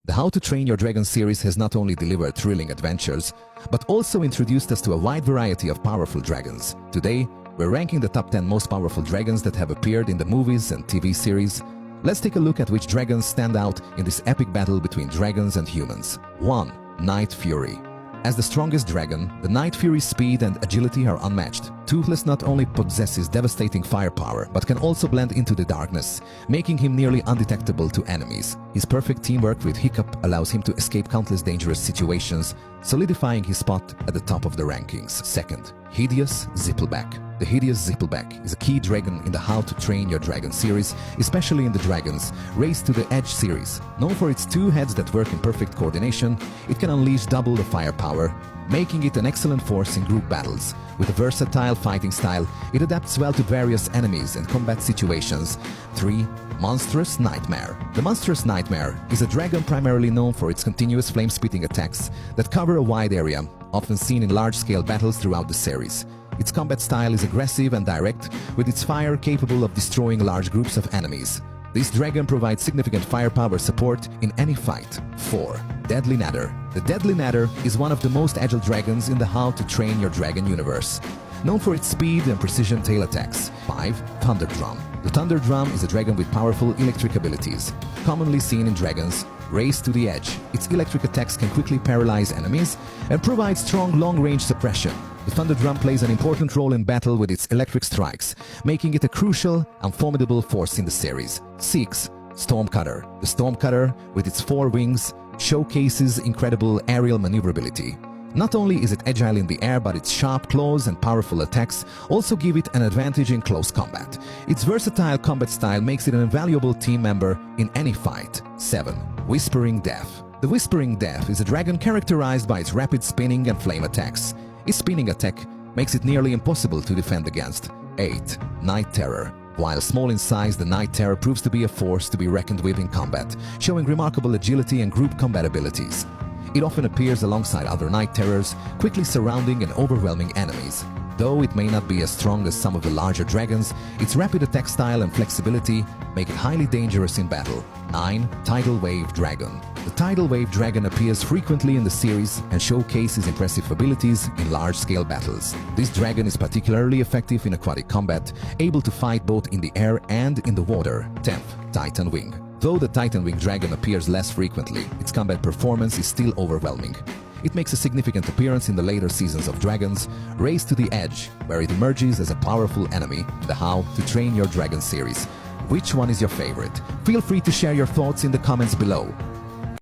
The How to Train Your Dragon series has not only delivered thrilling adventures, but also introduced us to a wide variety of powerful dragons. Today, we're ranking the top 10 most powerful dragons that have appeared in the movies and TV series. Let's take a look at which dragons stand out in this epic battle between dragons and humans. 1. Night Fury. As the strongest dragon, the Night Fury's speed and agility are unmatched. Toothless not only possesses devastating firepower, but can also blend into the darkness, making him nearly undetectable to enemies. His perfect teamwork with Hiccup allows him to escape countless dangerous situations, solidifying his spot at the top of the rankings. Second, Hideous Zippleback. The Hideous Zippleback is a key dragon in the How to Train Your Dragon series, especially in the Dragons Race to the Edge series. Known for its two heads that work in perfect coordination, it can unleash double the firepower, making it an excellent force in group battles. With a versatile fighting style, it adapts well to various enemies and combat situations. 3. Monstrous Nightmare. The Monstrous Nightmare is a dragon primarily known for its continuous flame-spitting attacks that cover a wide area, often seen in large-scale battles throughout the series. Its combat style is aggressive and direct, with its fire capable of destroying large groups of enemies. This dragon provides significant firepower support in any fight. 4. Deadly Nadder. The Deadly Nadder is one of the most agile dragons in the How to Train Your Dragon universe, known for its speed and precision tail attacks. 5. Thunder Drum. The Thunder Drum is a dragon with powerful electric abilities, commonly seen in Dragons Race to the Edge. Its electric attacks can quickly paralyze enemies and provide strong long-range suppression. The Thunder Drum plays an important role in battle with its electric strikes, making it a crucial and formidable force in the series. 6. Stormcutter. The Stormcutter, with its 4 wings, showcases incredible aerial maneuverability. Not only is it agile in the air, but its sharp claws and powerful attacks also give it an advantage in close combat. Its versatile combat style makes it an invaluable team member in any fight. 7. Whispering Death. The Whispering Death is a dragon characterized by its rapid spinning and flame attacks. Its spinning attack makes it nearly impossible to defend against. 8. Night Terror. While small in size, the Night Terror proves to be a force to be reckoned with in combat, showing remarkable agility and group combat abilities. It often appears alongside other Night Terrors, quickly surrounding and overwhelming enemies. Though it may not be as strong as some of the larger dragons, its rapid attack style and flexibility make it highly dangerous in battle. 9. Tidal Wave Dragon. The Tidal Wave Dragon appears frequently in the series and showcases impressive abilities in large-scale battles. This dragon is particularly effective in aquatic combat, able to fight both in the air and in the water. 10th. Titan Wing. Though the Titan Wing Dragon appears less frequently, its combat performance is still overwhelming. It makes a significant appearance in the later seasons of Dragons Race to the Edge, where it emerges as a powerful enemy in the How to Train Your Dragon series. Which one is your favorite? Feel free to share your thoughts in the comments below.